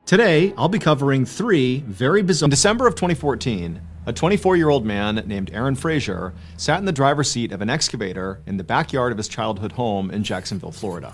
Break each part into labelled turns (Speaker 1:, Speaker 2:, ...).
Speaker 1: Today, I'll be covering three very bizarre... In December of 2014, a 24-year-old man named Aaron Frazier sat in the driver's seat of an excavator in the backyard of his childhood home in Jacksonville, Florida.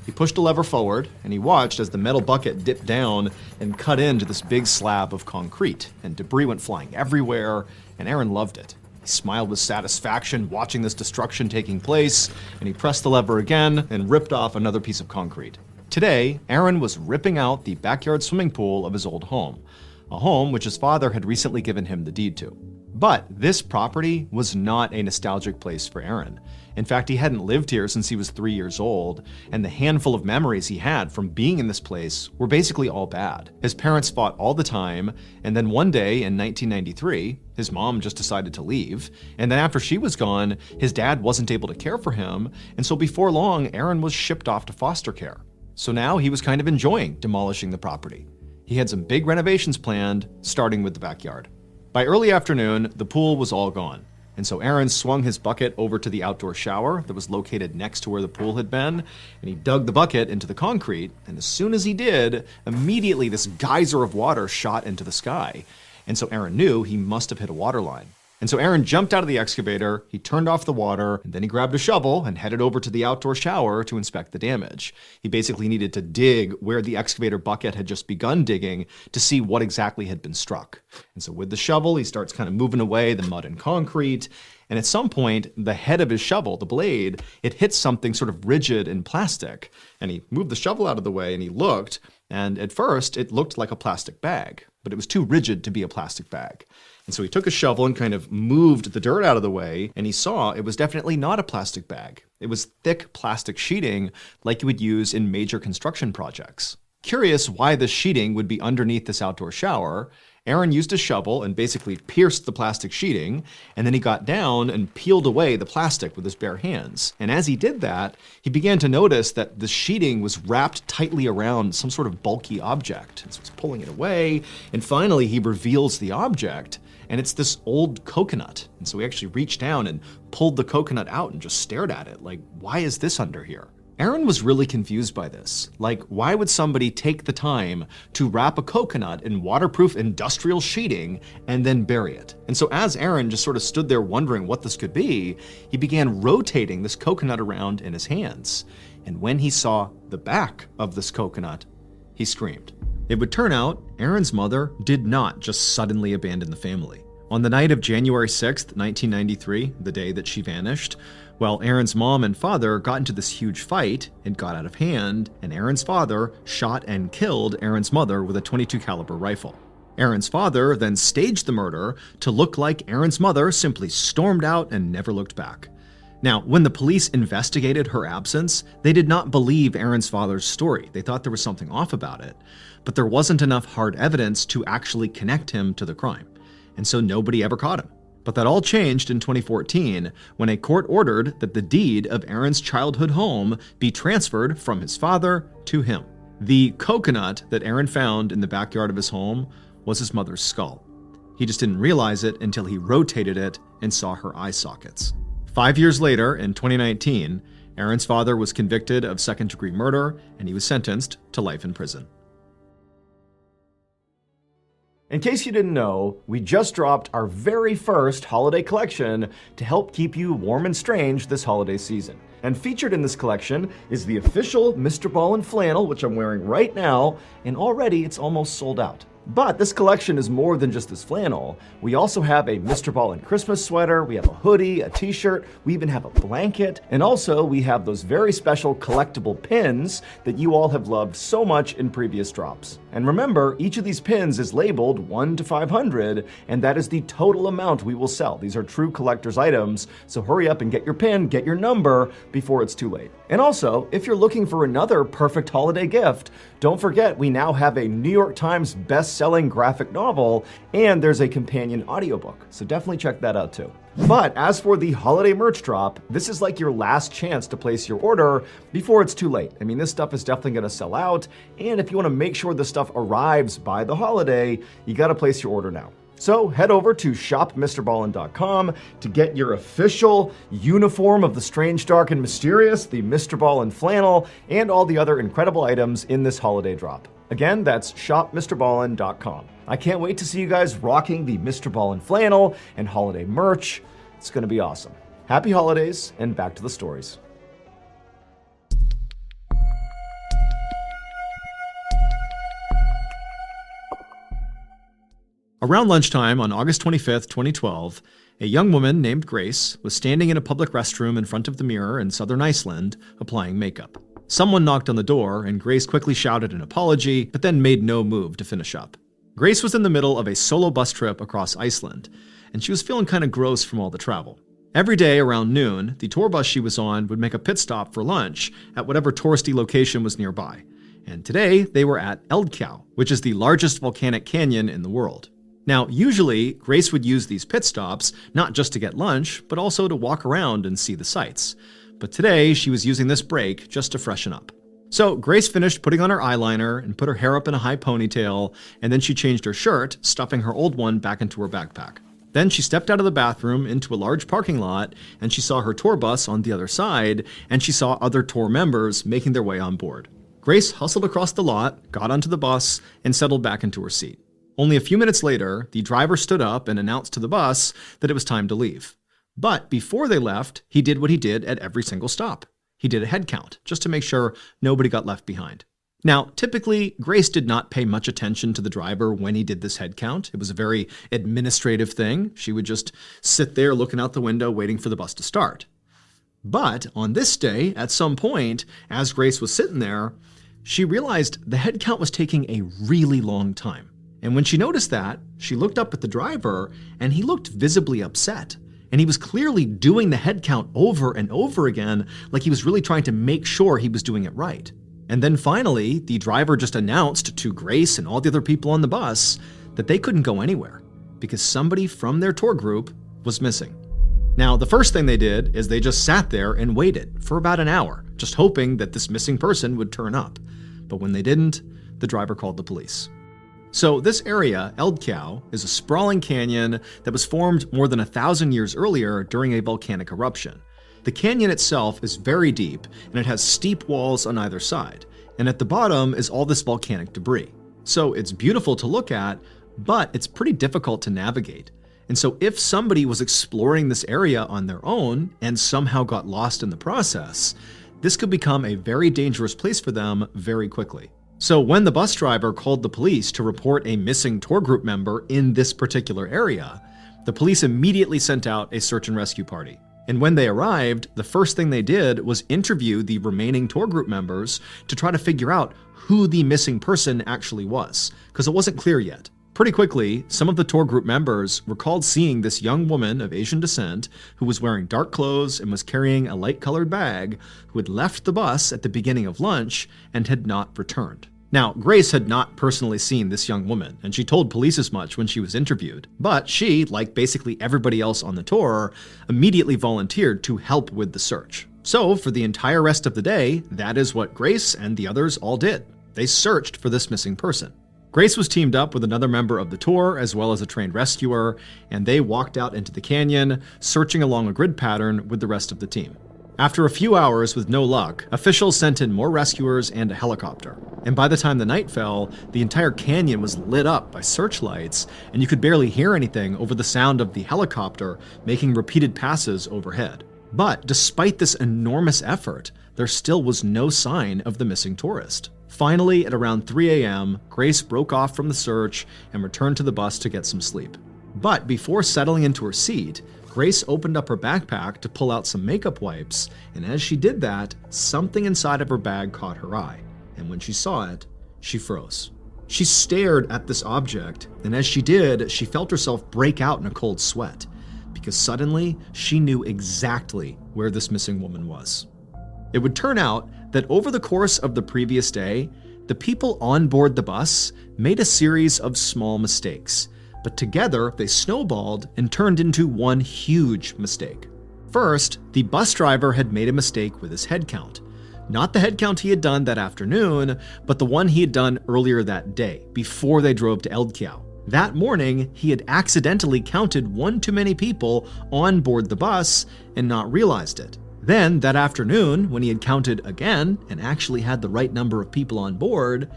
Speaker 1: He pushed a lever forward, and he watched as the metal bucket dipped down and cut into this big slab of concrete, and debris went flying everywhere, and Aaron loved it. He smiled with satisfaction watching this destruction taking place, and he pressed the lever again and ripped off another piece of concrete. Today, Aaron was ripping out the backyard swimming pool of his old home, a home which his father had recently given him the deed to. But this property was not a nostalgic place for Aaron. In fact, he hadn't lived here since he was 3 years old, and the handful of memories he had from being in this place were basically all bad. His parents fought all the time, and then one day in 1993, his mom just decided to leave, and then after she was gone, his dad wasn't able to care for him, and so before long, Aaron was shipped off to foster care. So now he was kind of enjoying demolishing the property. He had some big renovations planned, starting with the backyard. By early afternoon, the pool was all gone, and so Aaron swung his bucket over to the outdoor shower that was located next to where the pool had been, and he dug the bucket into the concrete, and as soon as he did, immediately this geyser of water shot into the sky, and so Aaron knew he must have hit a water line. And so Aaron jumped out of the excavator, he turned off the water, and then he grabbed a shovel and headed over to the outdoor shower to inspect the damage. He basically needed to dig where the excavator bucket had just begun digging to see what exactly had been struck. And so with the shovel, he starts kind of moving away the mud and concrete, and at some point, the head of his shovel, the blade, it hits something sort of rigid and plastic. And he moved the shovel out of the way and he looked, and at first it looked like a plastic bag, but it was too rigid to be a plastic bag. And so he took a shovel and kind of moved the dirt out of the way, and he saw it was definitely not a plastic bag. It was thick plastic sheeting like you would use in major construction projects. Curious why the sheeting would be underneath this outdoor shower, Aaron used a shovel and basically pierced the plastic sheeting, and then he got down and peeled away the plastic with his bare hands. And as he did that, he began to notice that the sheeting was wrapped tightly around some sort of bulky object. And so he's pulling it away, and finally he reveals the object, and it's this old coconut. And so he actually reached down and pulled the coconut out and just stared at it, like, why is this under here? Aaron was really confused by this. Like, why would somebody take the time to wrap a coconut in waterproof industrial sheeting and then bury it? And so as Aaron just sort of stood there wondering what this could be, he began rotating this coconut around in his hands. And when he saw the back of this coconut, he screamed. It would turn out Aaron's mother did not just suddenly abandon the family. On the night of January 6th, 1993, the day that she vanished, well, Aaron's mom and father got into this huge fight. It got out of hand, and Aaron's father shot and killed Aaron's mother with a .22 caliber rifle. Aaron's father then staged the murder to look like Aaron's mother simply stormed out and never looked back. Now, when the police investigated her absence, they did not believe Aaron's father's story. They thought there was something off about it, but there wasn't enough hard evidence to actually connect him to the crime, and so nobody ever caught him. But that all changed in 2014 when a court ordered that the deed of Aaron's childhood home be transferred from his father to him. The coconut that Aaron found in the backyard of his home was his mother's skull. He just didn't realize it until he rotated it and saw her eye sockets. 5 years later, in 2019, Aaron's father was convicted of second-degree murder, and he was sentenced to life in prison. In case you didn't know, we just dropped our very first holiday collection to help keep you warm and strange this holiday season. And featured in this collection is the official Mr. Ballen flannel, which I'm wearing right now, and already it's almost sold out. But this collection is more than just this flannel. We also have a Mr. Ballen Christmas sweater, we have a hoodie, a t-shirt, we even have a blanket, and also we have those very special collectible pins that you all have loved so much in previous drops. And remember, each of these pins is labeled 1 to 500, and that is the total amount we will sell. These are true collector's items, so hurry up and get your pin, get your number before it's too late. And also, if you're looking for another perfect holiday gift, don't forget we now have a New York Times best-selling graphic novel, and there's a companion audiobook, so definitely check that out too. But as for the holiday merch drop, this is like your last chance to place your order before it's too late. I mean, this stuff is definitely going to sell out, and if you want to make sure this stuff arrives by the holiday, you got to place your order now. So head over to shopmrballen.com to get your official uniform of the strange, dark, and mysterious, the Mr. Ballen flannel, and all the other incredible items in this holiday drop. Again, that's shopmrballen.com. I can't wait to see you guys rocking the Mr. Ballen flannel and holiday merch. It's going to be awesome. Happy holidays, and back to the stories. Around lunchtime on August 25th, 2012, a young woman named Grace was standing in a public restroom in front of the mirror in southern Iceland, applying makeup. Someone knocked on the door, and Grace quickly shouted an apology, but then made no move to finish up. Grace was in the middle of a solo bus trip across Iceland, and she was feeling kind of gross from all the travel. Every day around noon, the tour bus she was on would make a pit stop for lunch at whatever touristy location was nearby. And today, they were at Eldkau, which is the largest volcanic canyon in the world. Now, usually, Grace would use these pit stops not just to get lunch, but also to walk around and see the sights. But today, she was using this break just to freshen up. So Grace finished putting on her eyeliner and put her hair up in a high ponytail, and then she changed her shirt, stuffing her old one back into her backpack. Then she stepped out of the bathroom into a large parking lot, and she saw her tour bus on the other side, and she saw other tour members making their way on board. Grace hustled across the lot, got onto the bus, and settled back into her seat. Only a few minutes later, the driver stood up and announced to the bus that it was time to leave. But before they left, he did what he did at every single stop. He did a head count, just to make sure nobody got left behind. Now, typically, Grace did not pay much attention to the driver when he did this head count. It was a very administrative thing. She would just sit there looking out the window waiting for the bus to start. But on this day, at some point, as Grace was sitting there, she realized the head count was taking a really long time. And when she noticed that, she looked up at the driver, and he looked visibly upset. And he was clearly doing the head count over and over again, like he was really trying to make sure he was doing it right. And then finally, the driver just announced to Grace and all the other people on the bus that they couldn't go anywhere because somebody from their tour group was missing. Now, the first thing they did is they just sat there and waited for about an hour, just hoping that this missing person would turn up. But when they didn't, the driver called the police. So this area, Eldkau, is a sprawling canyon that was formed more than 1,000 years earlier during a volcanic eruption. The canyon itself is very deep, and it has steep walls on either side, and at the bottom is all this volcanic debris. So it's beautiful to look at, but it's pretty difficult to navigate. And so if somebody was exploring this area on their own and somehow got lost in the process, this could become a very dangerous place for them very quickly. So when the bus driver called the police to report a missing tour group member in this particular area, the police immediately sent out a search and rescue party. And when they arrived, the first thing they did was interview the remaining tour group members to try to figure out who the missing person actually was, because it wasn't clear yet. Pretty quickly, some of the tour group members recalled seeing this young woman of Asian descent who was wearing dark clothes and was carrying a light-colored bag, who had left the bus at the beginning of lunch and had not returned. Now, Grace had not personally seen this young woman, and she told police as much when she was interviewed. But she, like basically everybody else on the tour, immediately volunteered to help with the search. So, for the entire rest of the day, that is what Grace and the others all did. They searched for this missing person. Grace was teamed up with another member of the tour, as well as a trained rescuer, and they walked out into the canyon, searching along a grid pattern with the rest of the team. After a few hours with no luck, officials sent in more rescuers and a helicopter. And by the time the night fell, the entire canyon was lit up by searchlights, and you could barely hear anything over the sound of the helicopter making repeated passes overhead. But despite this enormous effort, there still was no sign of the missing tourist. Finally, at around 3 a.m., Grace broke off from the search and returned to the bus to get some sleep. But before settling into her seat, Grace opened up her backpack to pull out some makeup wipes, and as she did that, something inside of her bag caught her eye, and when she saw it, she froze. She stared at this object, and as she did, she felt herself break out in a cold sweat, because suddenly she knew exactly where this missing woman was. It would turn out that over the course of the previous day, the people on board the bus made a series of small mistakes, but together they snowballed and turned into one huge mistake. First, the bus driver had made a mistake with his head count. Not the head count he had done that afternoon, but the one he had done earlier that day, before they drove to Eldkau. That morning, he had accidentally counted one too many people on board the bus and not realized it. Then, that afternoon, when he had counted again and actually had the right number of people on board,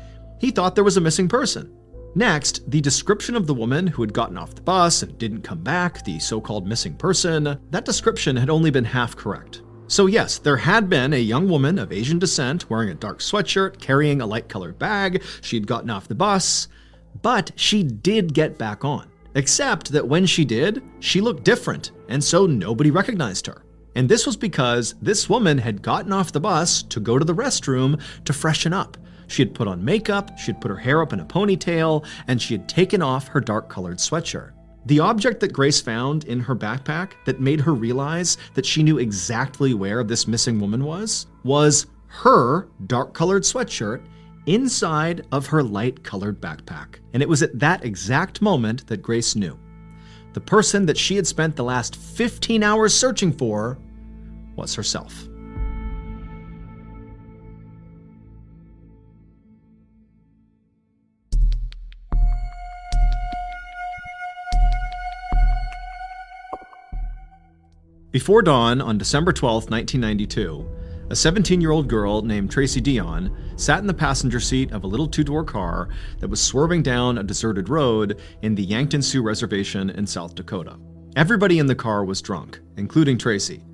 Speaker 1: He thought there was a missing person. Next, the description of the woman who had gotten off the bus and didn't come back, the so-called missing person, that description had only been half correct. So yes, there had been a young woman of Asian descent wearing a dark sweatshirt, carrying a light-colored bag. She'd gotten off the bus, but she did get back on. Except that when she did, she looked different, and so nobody recognized her. And this was because this woman had gotten off the bus to go to the restroom to freshen up. She had put on makeup, she had put her hair up in a ponytail, and she had taken off her dark-colored sweatshirt. The object that Grace found in her backpack that made her realize that she knew exactly where this missing woman was her dark-colored sweatshirt inside of her light-colored backpack. And it was at that exact moment that Grace knew. The person that she had spent the last 15 hours searching for was herself. Before dawn on December 12, 1992, a 17-year-old girl named Tracy Dion sat in the passenger seat of a little two-door car that was swerving down a deserted road in the Yankton Sioux Reservation in South Dakota. Everybody in the car was drunk, including Tracy.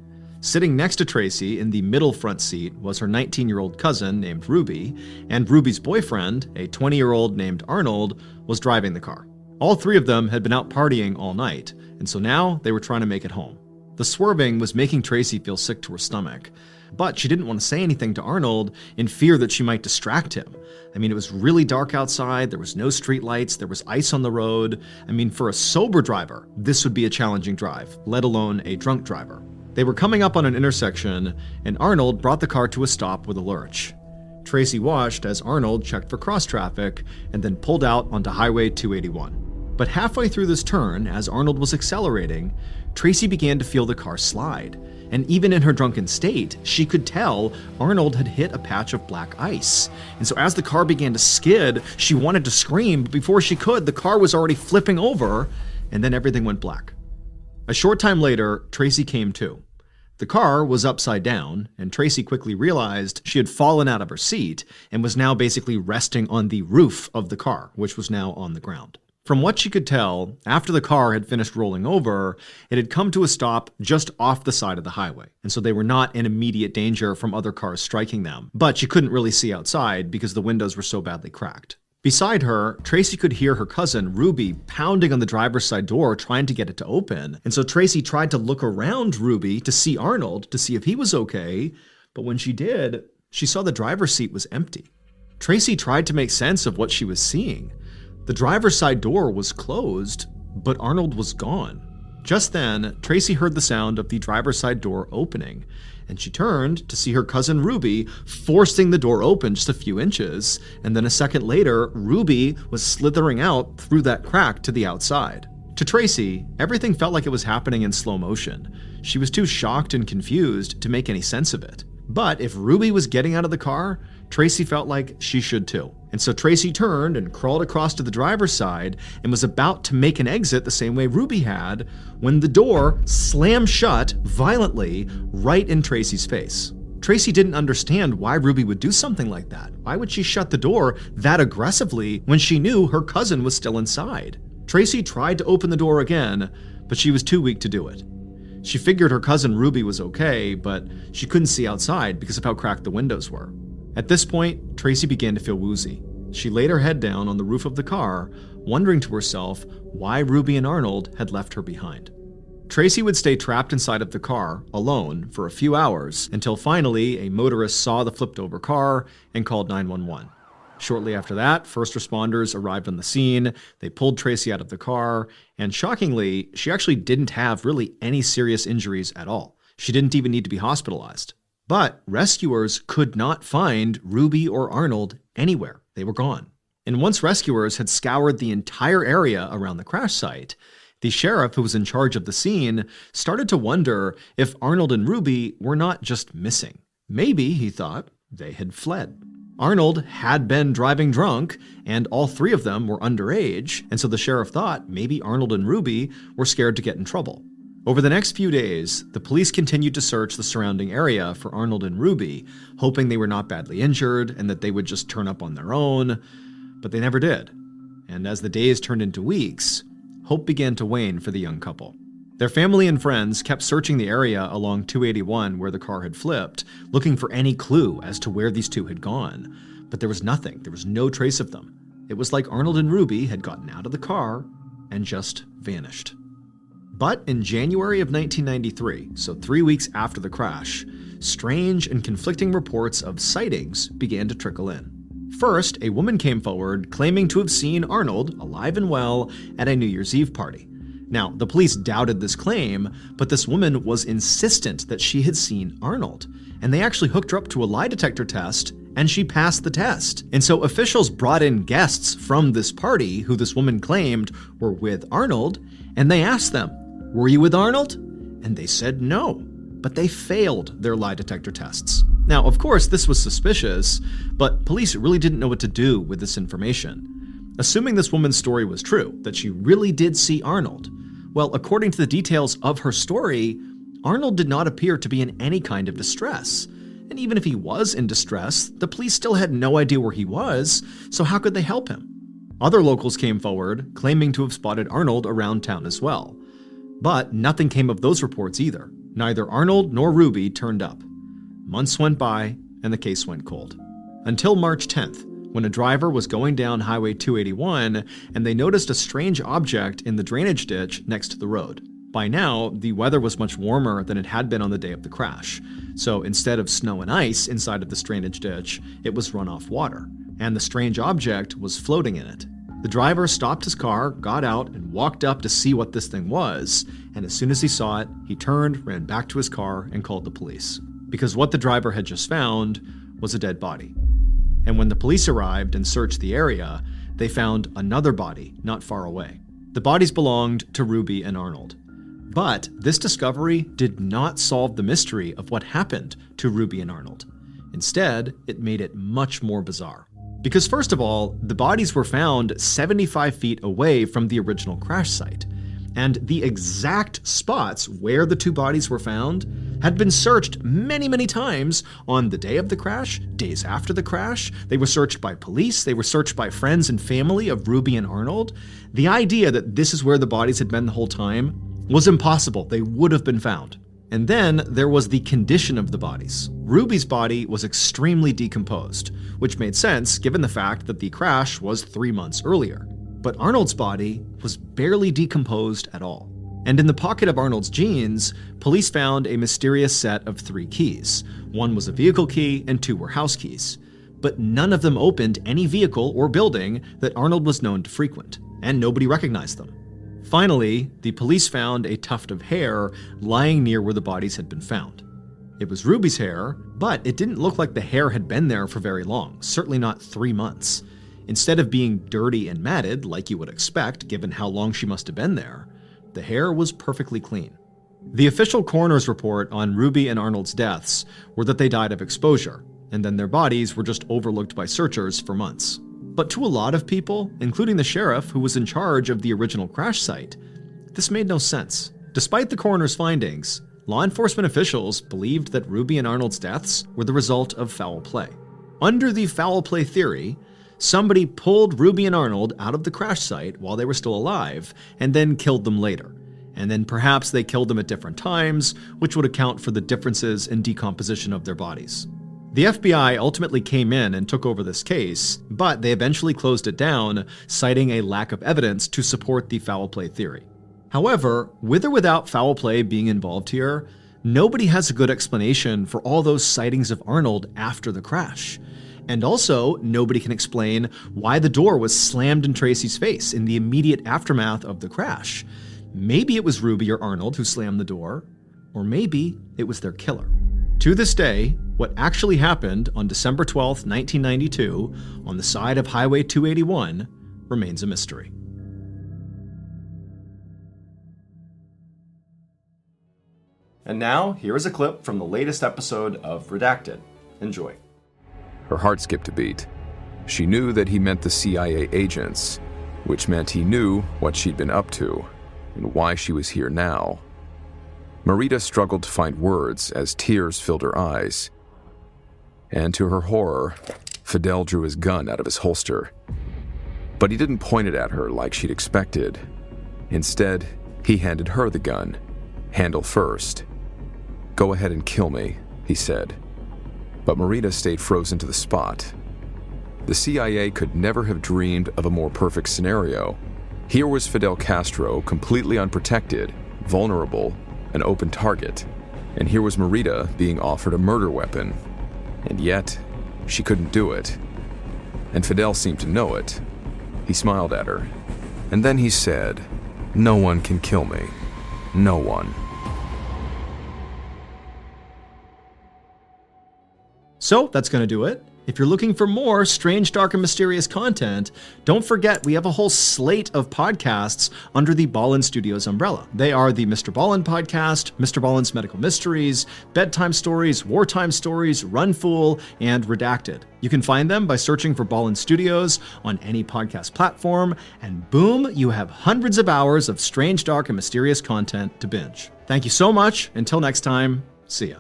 Speaker 1: Sitting next to Tracy in the middle front seat was her 19-year-old cousin named Ruby, and Ruby's boyfriend, a 20-year-old named Arnold, was driving the car. All three of them had been out partying all night, and so now they were trying to make it home. The swerving was making Tracy feel sick to her stomach, but she didn't want to say anything to Arnold in fear that she might distract him. I mean, it was really dark outside, there was no street lights, there was ice on the road. I mean, for a sober driver, this would be a challenging drive, let alone a drunk driver. They were coming up on an intersection, and Arnold brought the car to a stop with a lurch. Tracy watched as Arnold checked for cross traffic and then pulled out onto Highway 281. But halfway through this turn, as Arnold was accelerating, Tracy began to feel the car slide. And even in her drunken state, she could tell Arnold had hit a patch of black ice. And so as the car began to skid, she wanted to scream, but before she could, the car was already flipping over, and then everything went black. A short time later, Tracy came to. The car was upside down, and Tracy quickly realized she had fallen out of her seat and was now basically resting on the roof of the car, which was now on the ground. From what she could tell, after the car had finished rolling over, it had come to a stop just off the side of the highway, and so they were not in immediate danger from other cars striking them. But she couldn't really see outside because the windows were so badly cracked. Beside her, Tracy could hear her cousin, Ruby, pounding on the driver's side door trying to get it to open, and so Tracy tried to look around Ruby to see Arnold, to see if he was okay, but when she did, she saw the driver's seat was empty. Tracy tried to make sense of what she was seeing. The driver's side door was closed, but Arnold was gone. Just then, Tracy heard the sound of the driver's side door opening, and she turned to see her cousin Ruby forcing the door open just a few inches, and then a second later, Ruby was slithering out through that crack to the outside. To Tracy, everything felt like it was happening in slow motion. She was too shocked and confused to make any sense of it. But if Ruby was getting out of the car, Tracy felt like she should too. And so Tracy turned and crawled across to the driver's side and was about to make an exit the same way Ruby had when the door slammed shut violently right in Tracy's face. Tracy didn't understand why Ruby would do something like that. Why would she shut the door that aggressively when she knew her cousin was still inside? Tracy tried to open the door again, but she was too weak to do it. She figured her cousin Ruby was okay, but she couldn't see outside because of how cracked the windows were. At this point, Tracy began to feel woozy. She laid her head down on the roof of the car, wondering to herself why Ruby and Arnold had left her behind. Tracy would stay trapped inside of the car, alone, for a few hours, until finally a motorist saw the flipped-over car and called 911. Shortly after that, first responders arrived on the scene, they pulled Tracy out of the car, and shockingly, she actually didn't have really any serious injuries at all. She didn't even need to be hospitalized. But rescuers could not find Ruby or Arnold anywhere. They were gone. And once rescuers had scoured the entire area around the crash site, the sheriff who was in charge of the scene started to wonder if Arnold and Ruby were not just missing. Maybe, he thought, they had fled. Arnold had been driving drunk, and all three of them were underage, and so the sheriff thought maybe Arnold and Ruby were scared to get in trouble. Over the next few days, the police continued to search the surrounding area for Arnold and Ruby, hoping they were not badly injured and that they would just turn up on their own. But they never did. And as the days turned into weeks, hope began to wane for the young couple. Their family and friends kept searching the area along 281 where the car had flipped, looking for any clue as to where these two had gone. But there was nothing. There was no trace of them. It was like Arnold and Ruby had gotten out of the car and just vanished. But in January of 1993, so 3 weeks after the crash, strange and conflicting reports of sightings began to trickle in. First, a woman came forward claiming to have seen Arnold, alive and well, at a New Year's Eve party. Now, the police doubted this claim, but this woman was insistent that she had seen Arnold, and they actually hooked her up to a lie detector test, and she passed the test. And so officials brought in guests from this party who this woman claimed were with Arnold, and they asked them, "Were you with Arnold?" And they said no, but they failed their lie detector tests. Now, of course, this was suspicious, but police really didn't know what to do with this information. Assuming this woman's story was true, that she really did see Arnold, well, according to the details of her story, Arnold did not appear to be in any kind of distress. And even if he was in distress, the police still had no idea where he was, so how could they help him? Other locals came forward, claiming to have spotted Arnold around town as well. But nothing came of those reports either. Neither Arnold nor Ruby turned up. Months went by, and the case went cold. Until March 10th, when a driver was going down Highway 281 and they noticed a strange object in the drainage ditch next to the road. By now, the weather was much warmer than it had been on the day of the crash. So instead of snow and ice inside of this drainage ditch, it was runoff water, and the strange object was floating in it. The driver stopped his car, got out, and walked up to see what this thing was, and as soon as he saw it, he turned, ran back to his car, and called the police. Because what the driver had just found was a dead body. And when the police arrived and searched the area, they found another body not far away. The bodies belonged to Ruby and Arnold. But this discovery did not solve the mystery of what happened to Ruby and Arnold. Instead, it made it much more bizarre. Because first of all, the bodies were found 75 feet away from the original crash site. And the exact spots where the two bodies were found had been searched many, many times on the day of the crash, days after the crash. They were searched by police, they were searched by friends and family of Ruby and Arnold. The idea that this is where the bodies had been the whole time was impossible. They would have been found. And then there was the condition of the bodies. Ruby's body was extremely decomposed, which made sense given the fact that the crash was 3 months earlier. But Arnold's body was barely decomposed at all. And in the pocket of Arnold's jeans, police found a mysterious set of 3 keys. 1 was a vehicle key and 2 were house keys. But none of them opened any vehicle or building that Arnold was known to frequent, and nobody recognized them. Finally, the police found a tuft of hair lying near where the bodies had been found. It was Ruby's hair, but it didn't look like the hair had been there for very long, certainly not 3 months. Instead of being dirty and matted, like you would expect given how long she must have been there, the hair was perfectly clean. The official coroner's report on Ruby and Arnold's deaths were that they died of exposure, and then their bodies were just overlooked by searchers for months. But to a lot of people, including the sheriff who was in charge of the original crash site, this made no sense. Despite the coroner's findings, law enforcement officials believed that Ruby and Arnold's deaths were the result of foul play. Under the foul play theory, somebody pulled Ruby and Arnold out of the crash site while they were still alive, and then killed them later. And then perhaps they killed them at different times, which would account for the differences in decomposition of their bodies. The FBI ultimately came in and took over this case, but they eventually closed it down, citing a lack of evidence to support the foul play theory. However, with or without foul play being involved here, nobody has a good explanation for all those sightings of Arnold after the crash. And also, nobody can explain why the door was slammed in Tracy's face in the immediate aftermath of the crash. Maybe it was Ruby or Arnold who slammed the door, or maybe it was their killer. To this day, what actually happened on December 12, 1992, on the side of Highway 281, remains a mystery. And now, here is a clip from the latest episode of Redacted. Enjoy.
Speaker 2: Her heart skipped a beat. She knew that he meant the CIA agents, which meant he knew what she'd been up to and why she was here now. Marita struggled to find words as tears filled her eyes. And to her horror, Fidel drew his gun out of his holster. But he didn't point it at her like she'd expected. Instead, he handed her the gun, handle first. "Go ahead and kill me," he said. But Marita stayed frozen to the spot. The CIA could never have dreamed of a more perfect scenario. Here was Fidel Castro, completely unprotected, vulnerable, an open target. And here was Marita being offered a murder weapon. And yet, she couldn't do it. And Fidel seemed to know it. He smiled at her. And then he said, "No one can kill me. No one."
Speaker 1: So that's going to do it. If you're looking for more strange, dark, and mysterious content, don't forget we have a whole slate of podcasts under the Ballen Studios umbrella. They are the Mr. Ballen podcast, Mr. Ballen's Medical Mysteries, Bedtime Stories, Wartime Stories, Run Fool, and Redacted. You can find them by searching for Ballen Studios on any podcast platform, and boom, you have hundreds of hours of strange, dark, and mysterious content to binge. Thank you so much. Until next time, see ya.